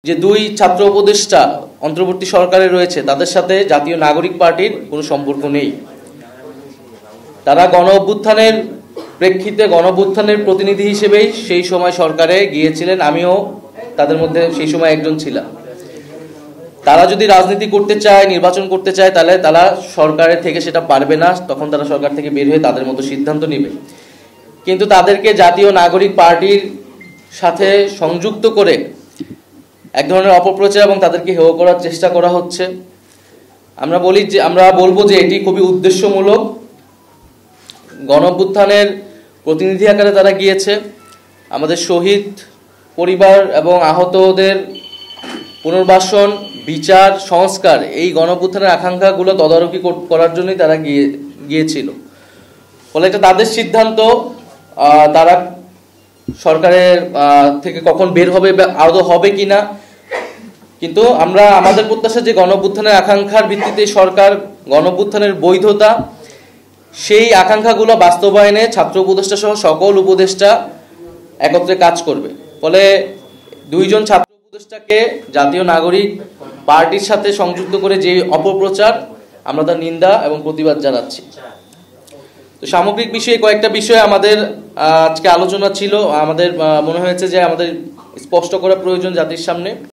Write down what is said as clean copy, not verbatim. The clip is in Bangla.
যে দুই ছাত্র উপদেষ্টা অন্তর্বর্তী সরকারে রয়েছে তাদের সাথে জাতীয় নাগরিক পার্টির কোনো সম্পর্ক নেই। তারা গণ অভ্যুত্থানের প্রেক্ষিতে গণ অভ্যুত্থানের প্রতিনিধি হিসেবেই সেই সময় সরকারে গিয়েছিলেন, আমিও তাদের মধ্যে সেই সময় একজন ছিলাম। তারা যদি রাজনীতি করতে চায়, নির্বাচন করতে চায়, তাহলে তারা সরকারের থেকে সেটা পারবে না, তখন তারা সরকার থেকে বের হয়ে তাদের মতো সিদ্ধান্ত নেবে। কিন্তু তাদেরকে জাতীয় নাগরিক পার্টির সাথে সংযুক্ত করে এক ধরনের অপপ্রচার এবং তাদেরকে হেয় করার চেষ্টা করা হচ্ছে। আমরা বলবো যে এটি খুবই উদ্দেশ্যমূলক। গণ অভ্যুত্থানের প্রতিনিধি আকারে তারা গিয়েছে। আমাদের শহীদ পরিবার এবং আহতদের পুনর্বাসন, বিচার, সংস্কার, এই গণ অভ্যুত্থানের আকাঙ্ক্ষাগুলো তদারকি করার জন্যই তারা গিয়েছিল। ফলে এটা তাদের সিদ্ধান্ত, তারা সরকারের থেকে কখন বের হবে বা আদৌ হবে কিনা। কিন্তু আমাদের প্রত্যাশা যে গণ অভ্যুত্থানের আকাঙ্ক্ষার ভিত্তিতে সরকার গণ অভ্যুত্থানের বৈধতা, সেই আকাঙ্ক্ষাগুলো বাস্তবায়নে ছাত্র উপদেষ্টা সহ সকল উপদেষ্টা একত্রে কাজ করবে। ফলে দুইজন ছাত্র উপদেষ্টাকে জাতীয় নাগরিক পার্টির সাথে সংযুক্ত করে যে অপপ্রচার, আমরা তার নিন্দা এবং প্রতিবাদ জানাচ্ছি। তো সামগ্রিক বিষয়ে কয়েকটা বিষয় আমাদের আজকে আলোচনা ছিল। আমাদের মনে হয়েছে যে আমাদের স্পষ্ট করা প্রয়োজন জাতির সামনে।